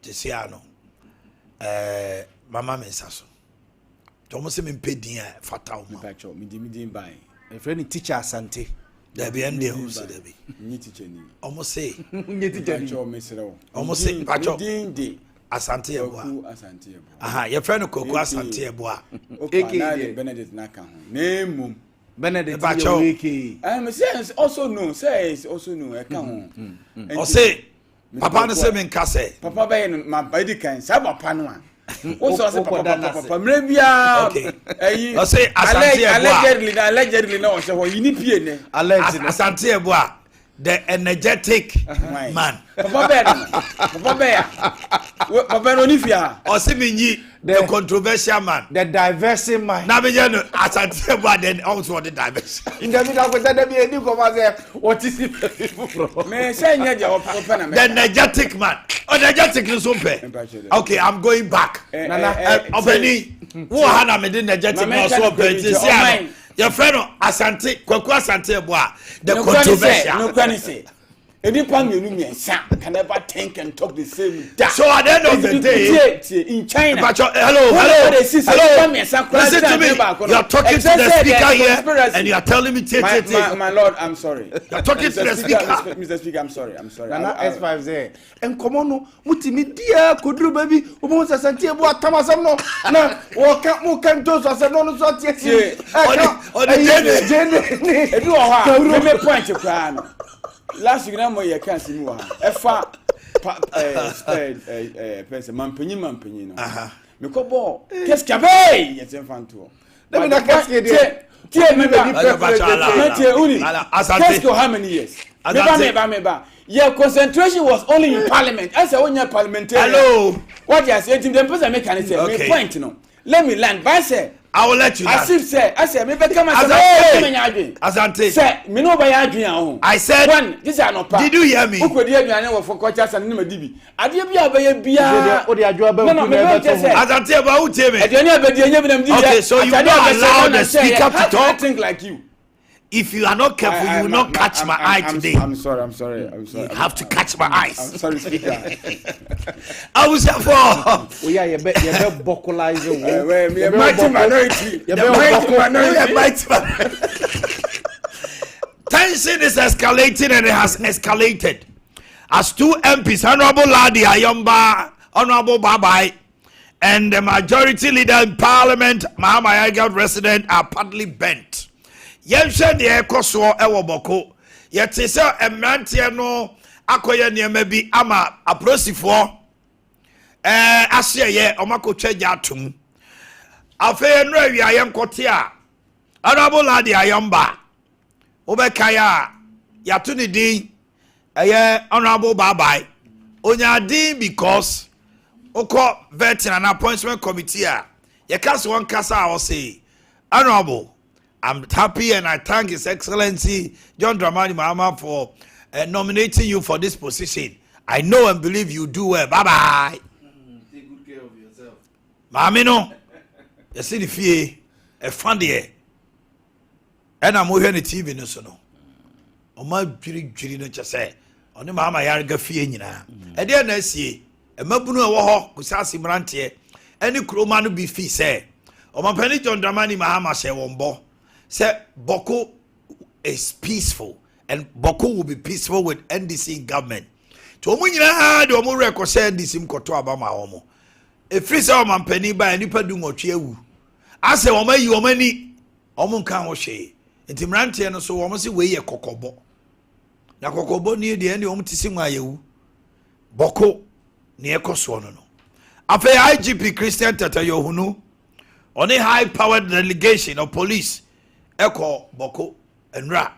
Tesiano. Mama Mensaso. Thomas Impedia Fatal. Me by a friend teacher Asante. There be any who said there be. Ni teacher ni. Almost say. Ni teacher ni. Almost say. Pacho. Asante Eboa. Asante Eboa. Aha, your friend Koko Asante Eboa. Okay, Benedict Naka. Name Benedict Pacho. I'm saying also no. Say also no. I can. Or say. Papa no say me nkase. Papa be my body kan. Say papa no a. O so say papa mrebia. Okay. Or say Asante Eboa. Allegedly no say ho yini pie ne. Allegedly Asante Eboa. The energetic man. Papa no nifia. Or say me the controversial man. The diverse man. Na me no Asante Eboa then also the diverse. In the middle of that be any come say what is it? Me say nya je papa na me. The energetic man. Energetic no sompe. Okay, I'm going back. Nana Obeni. Wo ha na me the energetic no so pe. Your friend Asante Kwaku Asante Eboa. The controversial. No can say. Any pan you me can never think and talk the same. So at the end of the day, in China, hello. Listen to me. You are talking to the speaker here, and you are telling me, my lord, I'm sorry. You are talking to the speaker, Mr. Speaker. I'm sorry. Nana S5 there. And come on, no, mutimi dia kudru baby. Umo sa Asante Eboa tamasam no. Na wo kan to so say no so tie. On the jene. Edu o ha. Me point kra no. Last week na mo ye kan simi wa ha. Efa person mampanyi no. Me ko bo. Qu'est-ce qu'il y avait? Yes infanto. Let me na qu'est-ce qu'il y a? Tiens me Qu'est-ce que how many years? Me ba. Your concentration was only in parliament. I say when you parliamentary. Hello. What you say? The person make an say. Me point no. Let me land. But say I will let you as if say I say me be come Asante. Say me no buy adwen ho. I said one this are not part. Did you hear me? Ukodi adwan wo for culture san na madibi. Ade bia ba ya bia. Odi adwa ba no me say Asante Eboa who tell me? Adwan abedi enya bi na mdi. Okay, so you will not allow the speaker to talk. I think like you. If you are not careful, you will not catch my eye today. I'm sorry. You have to catch my eyes. I'm sorry, speaker. I was here for. We are you be vocalize we mighty minority. Tension is escalating and it has escalated as two MPs, Honorable Ade Akye, Honorable Babai, and the majority leader in Parliament, Omanhene Yaw resident, are partly bent. Yemshe de ekoso ewo boko yete se emrantie no akoye niema bi ama aprosifo aseye omakotwa gya atum afa no awia yenkote a Honorable Ade Akye obekaya yato ni din Honorable Babai onya din because oko veteran and appointment committee a ye kase won kasa a say Honorable, I'm happy and I thank His Excellency John Dramani Mahama for nominating you for this position. I know and believe you do well. Bye-bye. Take good care of yourself. Mami no. You see the fee. A fun there. And I'm moving the TV no so no. Oma jiri no chese. Oni Mahama yarga fee nyina. E dey na sie. E mabunu e wo ho kusasi mrantie. Any kroma no be fee say. Omampani John Dramani Mahama she wombo. Say Boko is peaceful and Boko will be peaceful with NDC government. To omunyina de omu record say NDC mkoto abama omo. E free say omampani ba nipa du nwotwe ewu. Ase omayi omani omu nkan ho hwe. Enti mrantie no so omo se we ye kokobo. Na kokobo ni de ene omu tisi nwa yewu. Boko ni ekoso no no. Afa IGP Christian Tata Yohunu on a high powered delegation of police Eko Boko enra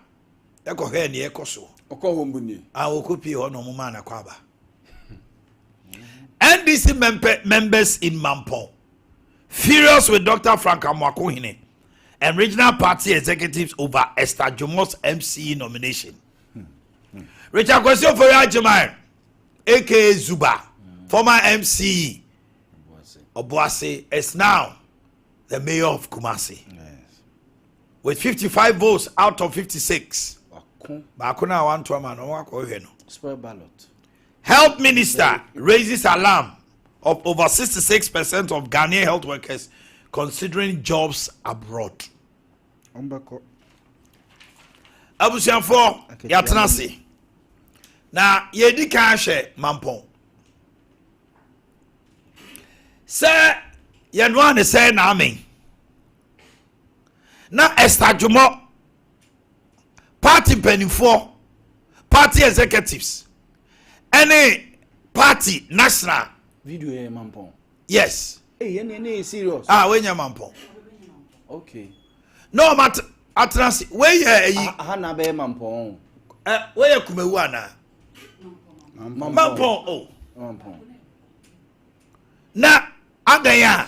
Eko he ni eko so Oko hombuni okopi ho no muma na kwaba. NDC members in Mampo furious with Dr. Frank Amoakohene and regional party executives over Esther Jomo's MCE nomination. Richard Kwesi Ofori aka Zuba, former MCE Obuasi, is now the mayor of Kumasi. With 55 votes out of 56. Spare ballot. Health Minister raises alarm of over 66% of Ghanaian health workers considering jobs abroad. Abusianfo yatenase. Na yedi kan hwe mampon. Se yenwa ne se na amen. Na estadjumo party penifo, party executives, any party national video here mampon. Yes. Hey, any serious? We nya mampon. Okay. No matter atrans we hana be mampon. We kumewu ana. Mampon oh. Mampon. Na aganya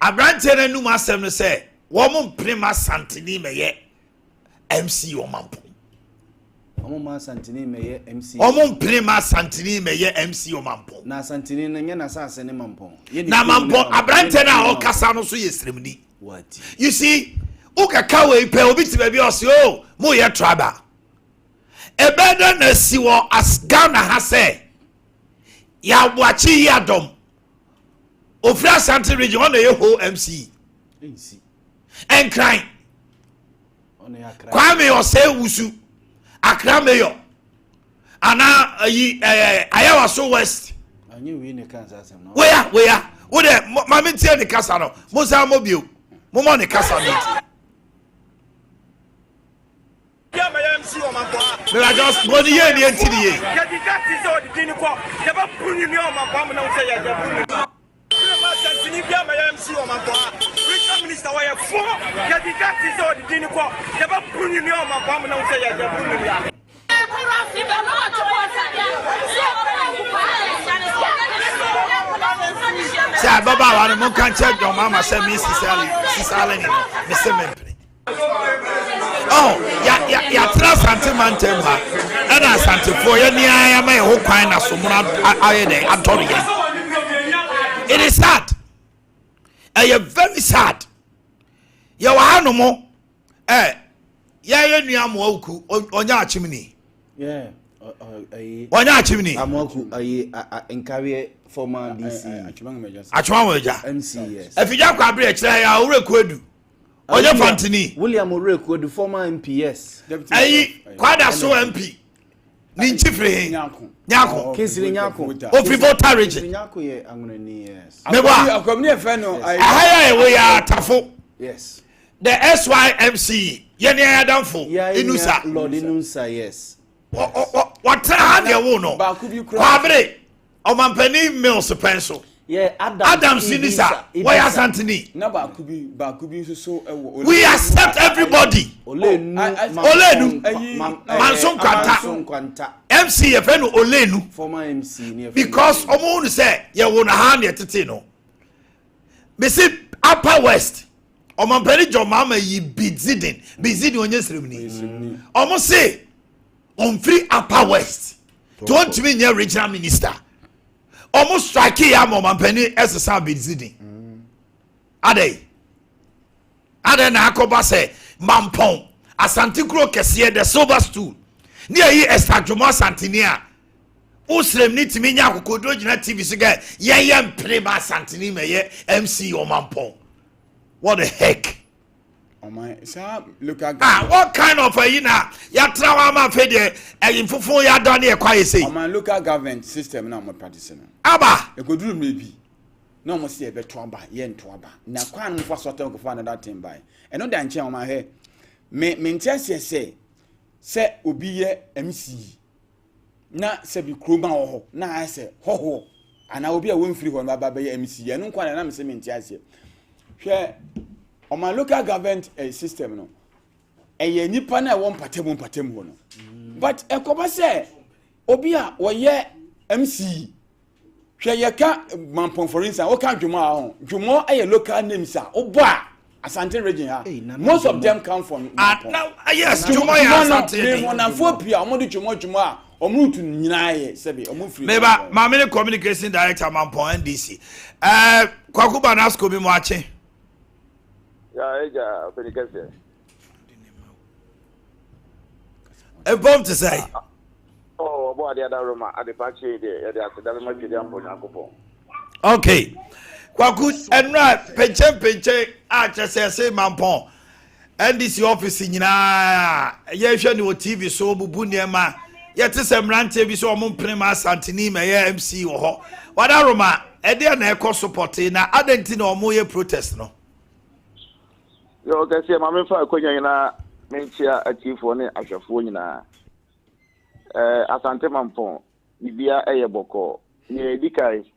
abrante na numa asem no say wo mo prima santini meye MC o mampon. Omo ma santini meye MC. Omo prima santini meye MC o mampon. Na santini na nya na sase ne mampon. Na mampon abrante na o kasa no so yesremni. What? You see, ukaka we pe obi ti baby o se o mo ye traba. Ebeda na siwo as Ghana ha say ya Boakye ya dom. Ofra Santi region on the whole MC. And crying. Kwame o say wusu. Accra mayor. Ana Ayawa so west. I knew we in Kansas. Where? Wo de mama tie the kasa no. Mo sa mo bio. Mo mo ne kasa no. But I just go the year the NTDA. Say Baba wa mo kan check your mama say me sisale ni me say me. Oh, ya trust antimantem ha. Ana santifo ye ni aya ma ho kwan na so mura aye dey adore ye. It is sad. I very sad. Ya wa hanu mo ye nua mo awuku onya achimni. Yeah. Onya achimni. Amoku enkawe former DC. Achwa weja. MC yes. Efija kwa bre kire ya owre kwadu. Onya Fantini. William Oreko, the former MPS. Ayi kwada so MP. Ni nchifre Nyako. Kesiri Nyako. Ofri voter region. Nyako ye angreni yes. Meba. Akwamni efe no. Ahaya we ya tafo. Yes. The SYMC. Yene adamfo. Inusa. Lord Inusa yes. What ha de wo no. Kwabre. Omampani Mills pencil. Yeah, Adam Sinisa. Why are Santini? Na ba kubi so we accept everybody. Olenu. Manson Kwanta. MC Efenu Olenu. Former MC. Because omo say ye wo na ha na tete no. Me say Upper West. Omampani Jomama yi Bizidin onye sremni. Omo say on free Upper West. Don't mean your regional minister. Almost strike ya Momampani SSA Bizidin. Ade na akoba say mampon Asante Kro kese the silver stool. Near ye estadjumo Santinia. Usrem ni timi nya akokodro gina TV siga ye prima Santini meye MC o mampon. What the heck? Oh my, sir, look at what kind of a ya trawa ma fe de fufu ya don e kwa say. Oh my, local government system na mo practice na. Aba e go duru maybe. Na mo say e beto aba, ye nto aba. Na kwa no fa soto go fa na that thing by. E no da nche o ma he. Me ntiase se obi ye MC. Na se bi kroma ho na ase ho ana obi a won free ho na baba ye MC. Ye no kwa na me se me ntiase. Hwe on my local government system no eye nipa na won patem ho no but ekoba say obi a wo ye MC hwe ye ka mampon for instance wo ka dwumo a ho dwumo eye local names a obo a Asante region ha most of them come from now yes dwumo ya Asante region na fo pia omo de dwumo a omo tu nyina ye sebe omo free meba mamele communication director mampon NDC kwakuba na asko bi mo ache. Yeah, Penikese. A bomb to say. Oh, about the other room at the Pache, the Academy Ampo. Okay. Kwaku enra penche a chese say mampon. NDC office nyina ye hwe ne o TV so bubu niema ye te se mrante bi so omon prema santini me ye MC wo ho. Wada roma e de na e support na adenti na omo ye protest no. Yo kasi ma me fa akonya nyina mentia atifo ne ahwefo nyina. Asante mampon bibia eye boko ne dikai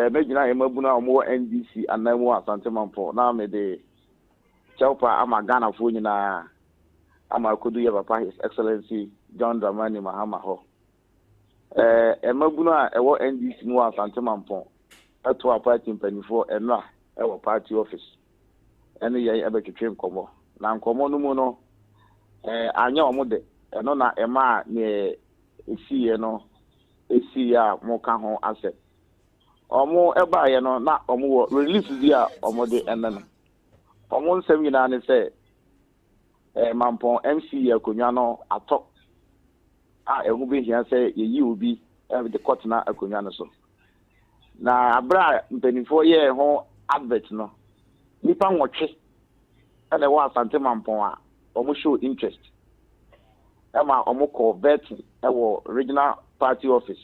mejina emabuna omo NDC anamu asante mampon na me de Sompa ama Ghana fo nyina ama kodu ye papa His Excellency John Dramani Mahama ho emabuna ewo NDC no asante mampon ato party mpanifo enra ewo party office ene ye ebetwetwe nkomo na nkomo no mu no anya omo de eno na ema ne esiye no esiya mo ka ho ase omo eba ye no na omo wo relief dia omo de enna omo nsem nyina ne se mampon MC akonwa no ato ehu be hia se yeyi obi de court na akonwa no so na abra mpenifo ye ho advert no nipa nwotwe ele wa asante mampon a omo show interest ema omo call vetting ewo regional party office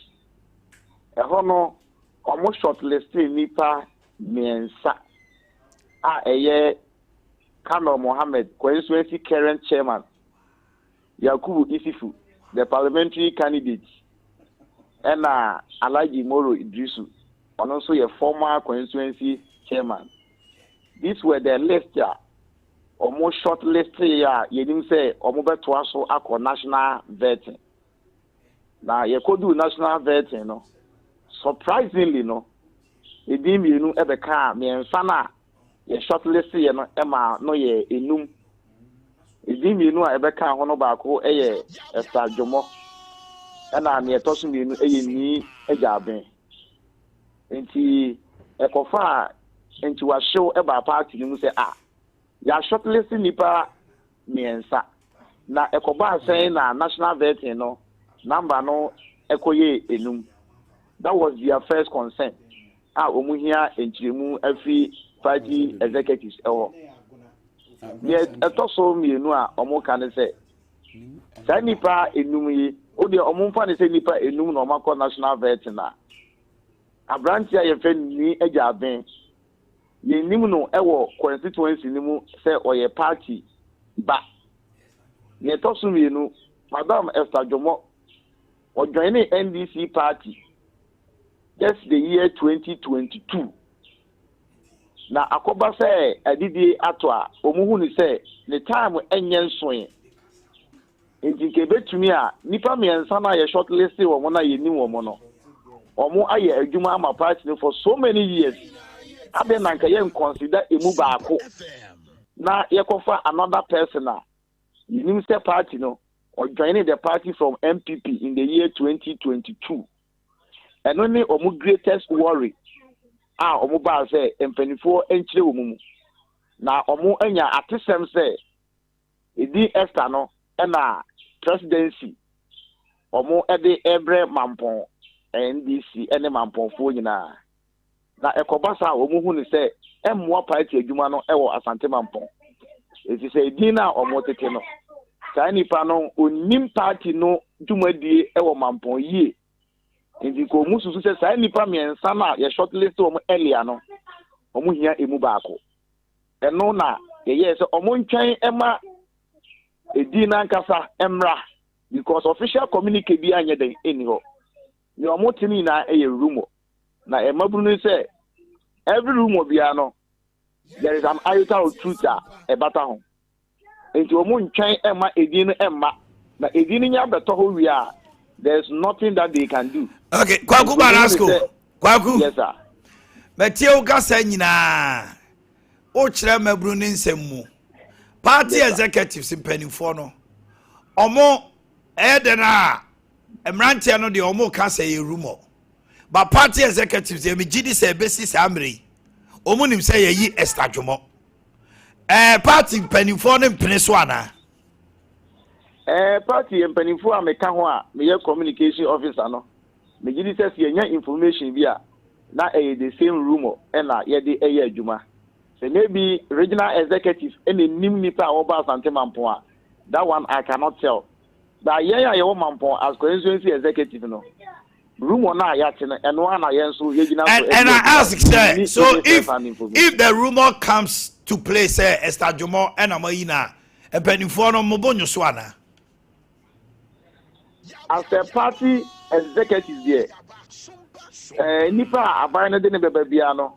eho no omo shortlisting nipa miensa eye Kano Mohammed, constituency current chairman, Yakubu Isifu, the parliamentary candidate, and Alaji Moro Idrisu, and also a former constituency chairman. These were the list, almost short list, you didn't say, almost to also national vetting. Now, you could do national vetting, no? Surprisingly, no, it didn't mean ever come, me and Sana. Ye shortlist ye no ema no ye enum edimi nu a ebeka ho no ba ko eye estadwomo na me etoso mi nu eye ni ejaben enti ekofa enti wa show eba party ni say ya shortlist nipa miensa na ekoba say na national vetting no number no ekoye enum. That was their first concern omuhia enchiremu afi party executives ye etoso mienu a omo kan se sa nipa enum yi o de omo mfa ne se nipa enum na omakọ national vet na abrantia ye fe ni ejaben ye nim no ewo constituency ni mu se oye party ba ye etoso mienu madam Esther Jomo o join the NDC party just the year 2022 na akoba say adidi ato a omuhu ni say the time enye nsoe enti betumi a nipa miensa na ye shortlist wo mo na ye ni wo mo no omo aye adwuma ama party for so many years abe na nka ye consider emu baako na ye kofa another person na you nim say party no or joining the party from MPP in the year 2022 and only omu greatest worry omu ba say empanifo enchire wo mu na omu anya atesem say edi Esther no na presidency omu ede ebre mampon NDC ene mampon fo nyina na ekobasa omu hu ni say emwa party adwuma no ewo asante mampon esi say edi na omu tete no sai nipa no onim party no dwumadie ewo mampon yie indi ko mususu se sai nipa miensa na ye shortlist omo earlier no omo hia emu baako eno na ye se omo ntwen ema edi na nkasa emra because official communique bi anye den eni ho ni omo tini na eye rumor na emaburu ni se every rumor bia no there is an iota of truth ebata ho enti omo ntwen ema edi no emma na edi ni nya beto ho wi a there's nothing that they can do. Okay, Kwaku Barasko. Kwaku. Yes, sir. Matthew Gasa nyina. O kire mabru ni nsemu. Party executives in Pennyfono. Omo edena emrantia no de omo ka say rumor. But party executives e me gidi say basis amri. Omo nim say yi Esther Jomo. Party Pennyfono mpene so ana. Party empanifo ameka ho a me communication officer no me gidi say ye nya information bi a na the same rumor and yɛde ɛyɛ adwuma. So maybe regional executive any nim nipa oba Asante Mampong. That one I cannot tell. But yeah, your Mampong as constituency executive no. Rumor na yachine and one ayenso yegina. And I ask, sir, so if the rumor comes to play, say Esther Jomo and Amoyina, a pennyfono Mobonyo Swana. As a party executive there, Nipa Abana de Bebiano,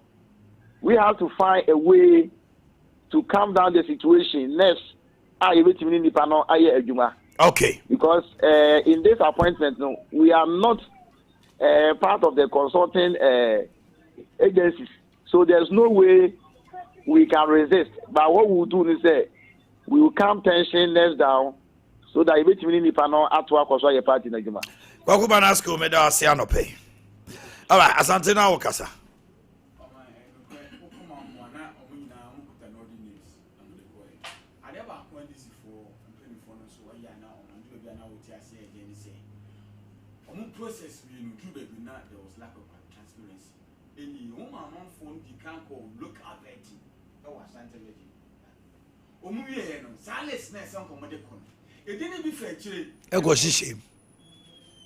we have to find a way to calm down the situation. Next, I wait in Nipa no aye ejuma. Okay. Because in this appointment, no, we are not part of the consulting agencies, so there's no way we can resist. But what we'll do is say we will calm tension next down, so that eventually Nipa no atwa koso ye party na ejuma. Kwakuba na asko meda asiano pay. All right, Asante na okasa. Process we do baby now there was lack of transparency. Any woman on phone you can't call look at it. Oh, Asante lady. Omuye no silence na some come dey kon. E didn't be fair chire. E go shishe.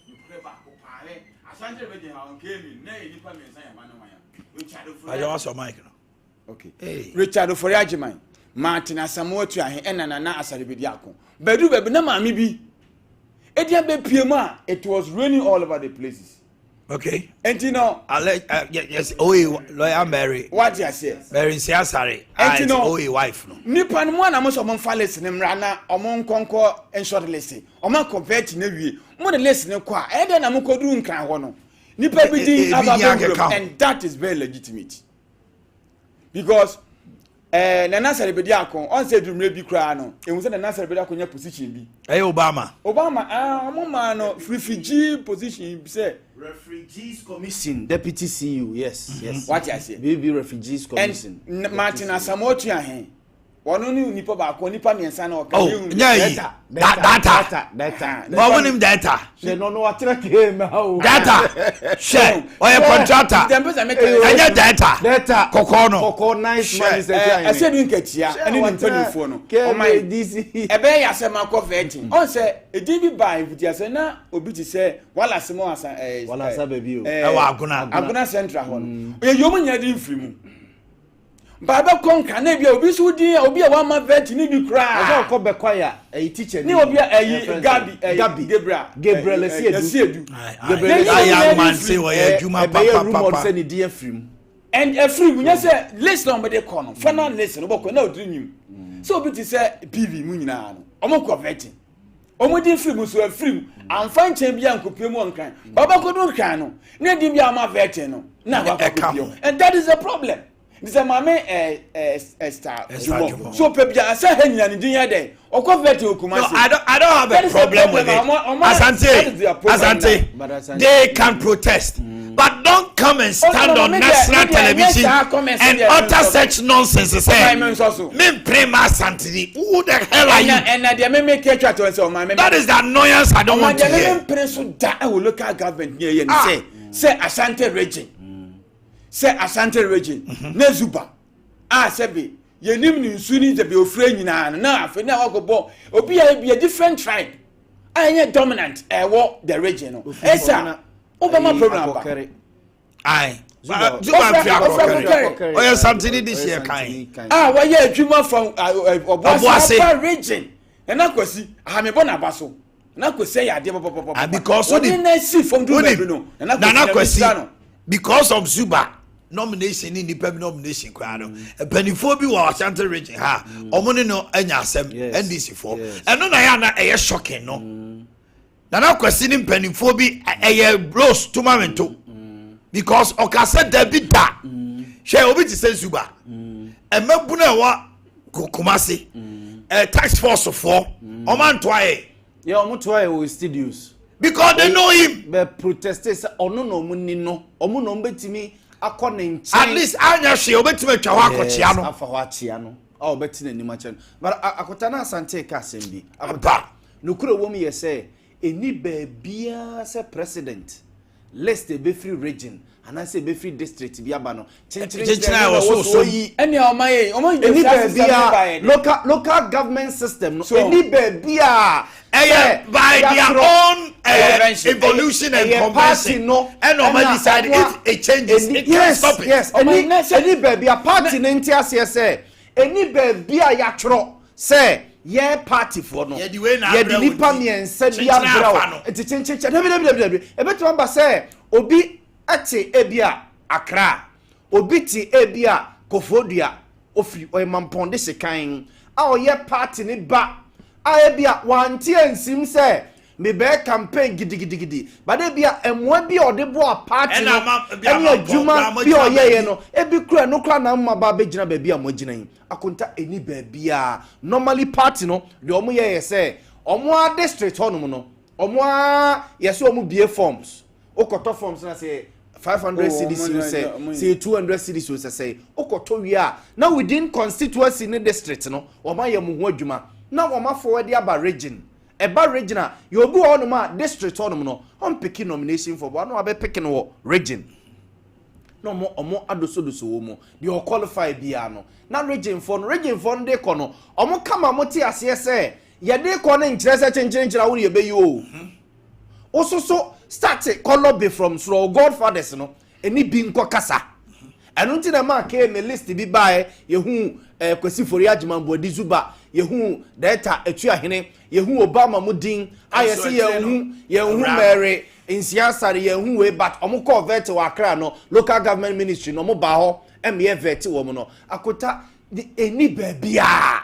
You pray back o pare. Asante lady ha on came na e nipa me san ya manu wan. Richard Ofori. I just your mic no. Okay. Hey. Richard Ofori agiman. Martin Asamoah tu ahe ena na asaribedi akon. Bedu baby na maami bi. It was raining all over the places. Okay. And you know, yes, lawyer Mary. What you say? Mary Siasari. And you know, wife no. Nipan mo na mo so mo fa listen rana omon konko en short listen. Omon convert na wie. Mo the listen kwa. E dey na mo kodu nkran ho no. Nipa bi din ababon and that is very legitimate. Because Nana Saribedi akon on say dumre bi kra no ehun say Nana Saribedi akon nya position bi Obama Obama no refugee position say Refugees Commission Deputy CEO yes what you say BB Refugees Commission and Martin Asamoah tu ahen wono ni nipa ba akon nipa miensa na o ka data but when him data she no atira ke me ha data share or contractor anya data koko nice man is I said you nketia ani ni mpanifo no o my DC ebe ya se makọ vetting on say e di bi buy futi ase na obi ti say wala se mo asa wala sa baby o e wa aguna central ho no ye yomu nya di mfiri Baba konka na bia obi so din obi a wa ma vet ni bi kra aso ko be kwaya teacher ni obi a Gabi Gabriel Esiedu Gabriel young man say we adwuma papa say ni di afrim and afrim nya say list on be ko no final list no boko na odrinyim so obi ti say PV mu nyina no omo ko vetting omo di afrim so afrim amfa nchen bia nkopem onkan baba ko do kan no na di bia ma vetting no na baba ko and that is a problem. This is mame Esther Jomo. So pebia asa hanya ni dinya dey. Okofete okumasi. No, I don't have a problem with it. Asante. They can protest. But don't come and stand on national television and utter such nonsense. Say, me prima Asante. Who the hell are you? That is the annoyance I don't want to hear. Local government say Asante region. Say Asante region Nezuba sebe yenim ni nsu ni de be ofre nyina na afi na wagobo obi a be a different tribe anya dominant wo the region no esa Obama program ai Zuba Fiakokere oya something this year kind why ye adwuma from Obuase region na kwasi ahamebo na baso na kwasi ya de popo because so the see from do no na kwasi because of Zuba nomination in the nomination kwano penifo bi wa Ashanti region ha omone no anya asem NDC for and no na ya na e shocking no na kwesi ni penifo bi e rose tournament because okase David da she obi ti say Zuba e mabu na wa Kumasi tax force for omantoaye omantoaye we studios because they know him be protesters ono no muni no omo no betimi akọ at least anya hwe obetime twa ho akochia no afa ho achia no obeti na ni mache no but akota na Asante ka sembi akota no kuro wo mi ye say eni ba bia se president list be free region and I say be free district bi aba no chenchina so any omaye local government system no any baby by their own evolution and convention and normally decide it changes it can't stop it. Yes any baby a party no ntia say any baby a ya tro say yeah party for no yeah the nipa miensa bia bra enti chencheche ebeto amba say obi ate ebia Accra obi ti ebia Kofodua ofri oyemamponde sekan a oye party ni ba a ebia wanti ensim say me be campaign gidigidi but ebia emwa bia odebo a party no ene adwuma bia oyeye no ebi kura no kura na mma ba begina ba bia mo ginan akonta eni ba bia normally party no de omo ye say omo a district honum no omo a yeso omo bie forms okoto forms na say 500 cedis you say 200 cedis you say okoto wi a now within constituency in district no omo ye mo ho adwuma na omo forward aba region eba regional you obi honum a district honum no on picking nomination for one abe picking wo region no omo adoso wo mo they all qualify bia no na region for no dey ko no omo kama mo ti ase se ye dey ko no nkyere se chenchera wo ye be yo ososo start color be from so godfathers no eni bi nko kasa enu nti na ma ke me list bi bae ye hu kwasi fori agima bodi zuba ye hu data etu ahene ye hu obama mudin ayese ye hu Mary insiasare ye hu we but omo vet wa Accra no local government ministry no mo ba ho em vet wo mo no akota eni babia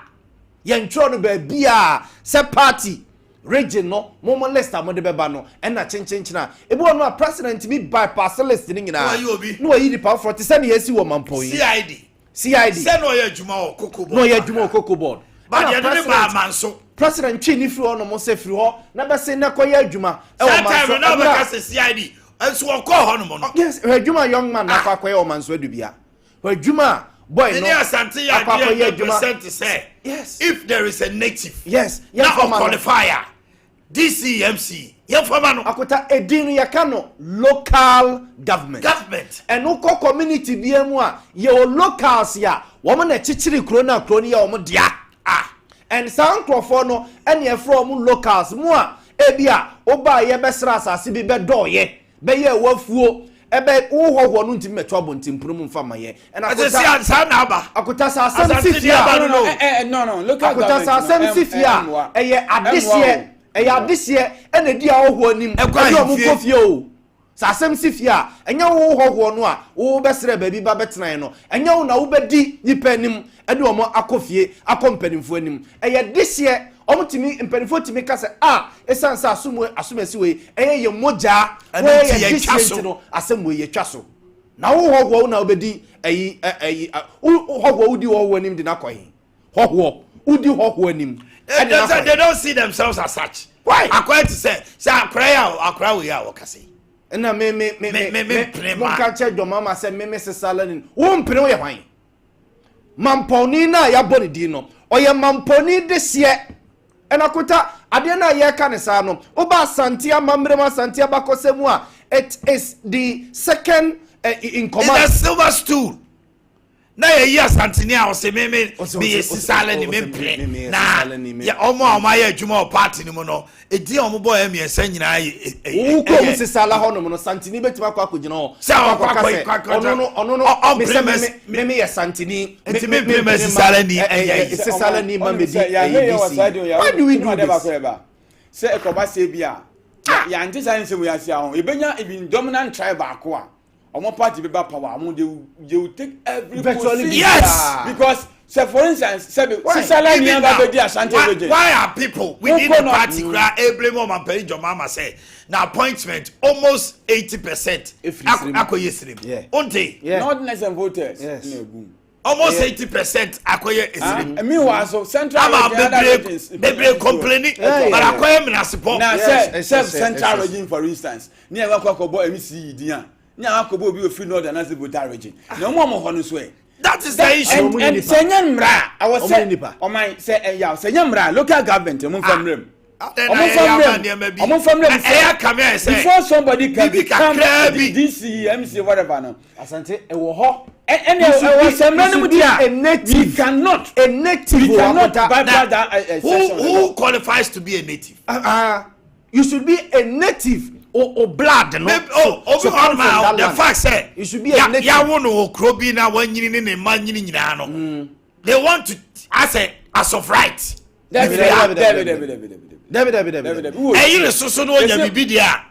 ye ntro no babia se party region no mo list am de beba no e na chenchena ebi wonu a president bi bypass list ni nyina no yi di pa 40 se na yesi wo mampo yi CID se no ye adwuma o Cocoa Board no ye adwuma o Cocoa Board but ye de ba manso president twi ni firi ono mo se firi ho na be se na koye adwuma e wo manso na be ka se CID enso wo ko ho no mo no yes adwuma young man na koye wo manso adubia adwuma boy no asante ya represent say yes if there is a native yes now qualifier DCMC ye forma no akota edin ya kano local government and no community biemu a ye locals ya wo mo na chichiri kro na ya wo mo dia and some crofo no and ye from locals mu a ebia oba ye besra asase bi be doye be ye wafuo ebe wo no ntimi meto abontimpuru mu mfa maye and akota sa na aba akota sa asem sifia no local government akota sa asem sifia eye adese ene dia oho anim e mu kofie o sa asem sifia enya wo hoho no a wo besre ba bi ba betenan no enya wo na wo bedi nipa anim e de omo akofie akompanimfo anim eye dese omutimi mpanimfo timi kase esansa asumasi we eye ye moja we ye dese no asem we ye twaso na wo hoho na wo bedi hoho udi wo anim de na koyi hoho udi hoho anim. They don't see themselves as such. Why? According to say Accra we are wakase. Na me ka che do mama say me sesala wo mpene wo ye hwan. Mamponi na ya boni di no. Oye mamponi de se. Enakota ade na ye ka ne sa no. Oba Santia mamrema Santia bakosemu a it is the second in command. It's a silver stool. Na ye asantini a o se me sisale ni me mpre na ya omo ye adwuma o party ni mo no edi omo boy em yesa nyina wo ko mu sisala ho no santini betima kwa kogina ho ono no me ye santini me sisale ni sisale ni ma medi why do we do this say ekoba se bia ya nti science mu ya sia ho ebenya even dominant tribe akwa omo party be ba power among they will take every virtually yes because say for instance say salary ni aba be di Ashanti region why are people within the party cry blame on pay your mama say na appointment almost 80% akoye slim onte not less than voters almost 80% akoye slim meanwhile so central they complaining but akoye municipal now say central region for instance ni e wa kwakobo MC dia nya akobo obi ofri northern as the region na omo ho no so that is the issue and senyan mra I was say oman say ya senyan mra local government mo famrem before somebody can become DC, MC, whatever. No. Asante, and we cannot bypass that. Who qualifies to be a native? You should be a native or blood. No? The fact say you should be a native. They want to as of right. David. You so no be there.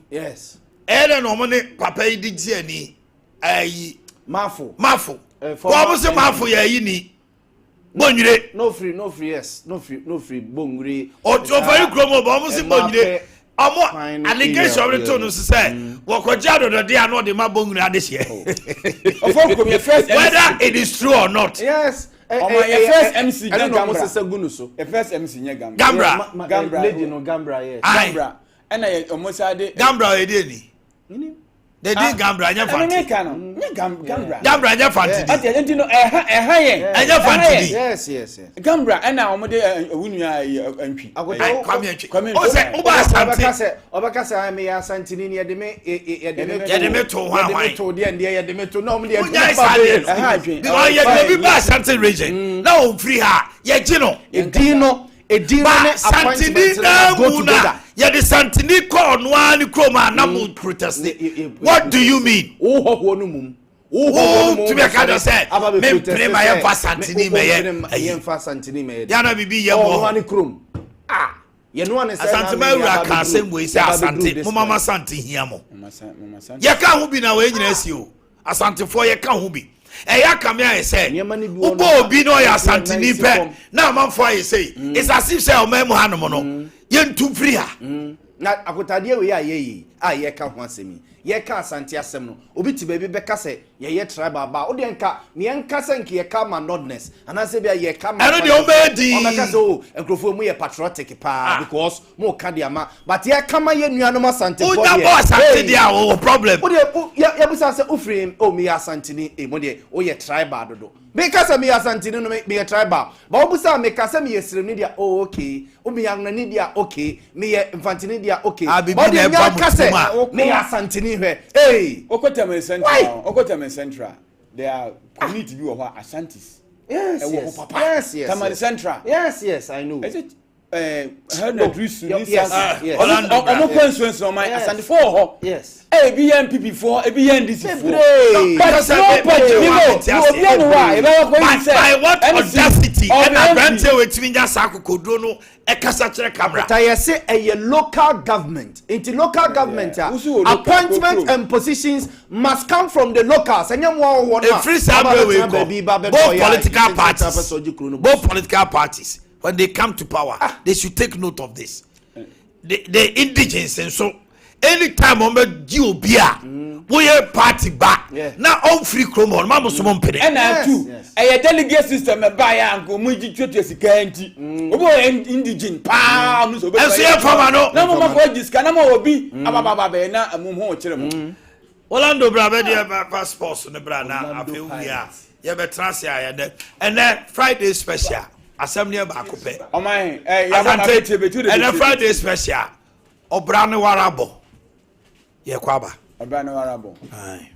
Yes. No money papa did any Mafo. Mafo ya yini. Bonure. No free, yes. No free, bongre. O to very gromo, but almost bonure. Amo allegation of the tone say, Wakojado the day no the mabongre this year. Whether it is true or not. Yes. First MC Gambra. Lady no Gambra, yes. Gambra. And I almost had Gambra edeni. They did Gambra nya fanti. Gambra nya fanti. Yes. Gambra and now omode wunua antwi. Come o say oba asante. Obaka say me asantini ye de me to hwan. To de and ye de me to no me de. Because ye be ba asante region. Na o free ha. Ye gi no. Edino Santini na ya de Santini ko no ani kroma na mu protest. What do you mean? To be kind say me pray my fa Santini me ya na bibi ye mo ani krom ye no an say Asante ma ka asem we say Asante mo mama Sante hia mo ye ka ho bi na we nyina si o Asante fo ye ka ho bi eya kame aye say ubo obi no ya Santini pe na manfo aye say it's as if say o memu hanom no ye ntu free ha na akotade we ye ka ho asemi ye ka Asante asem no obi ti baby be ka say ye tribal ba o de nka me nka say nke ye ka ma nodness ana say bia ye ka ma eno de o be di o ka say o enkrofo mu ye patriotic pa because mo ka de ama but ye ka ma ye nuanom Asante boy o ya Asante dia o problem o de ye busa say o free o me Asante ni mo de o ye tribal dodo me ka say me Asante no me ye tribal ba o busa me ka say me ye sirem ni dia o okay o me yang ni dia okay me ye Infantini dia okay but de me ka say me Asante ni hey Okotame Central there are community bi wo Ashantis yes Tamale Central yes I know is it Drusu yes omo constituency on my Asante for ho yes be MPP for be NDC for but by what audacity and granted with me just akokodro no e kasa kire camera I say a local government into local government appointment and positions must come from the locals and both political parties when they come to power they should take note of this the indigents and so anytime on the GOBia we a party back now on free chromo mama so mon pede and two a delegate system buy and go muji twetu sika anti obo indigent pa so be so farmer no na mo ko diska na mo obi ababa be na mo ho kire mo Orlando bra be dey passport ne bra na afi wia ye be transfer ya de and then Friday special assembly ba akopɛ oman ya ba na betu de and Friday special obra ne warabo ye kwaba obra ne warabo ai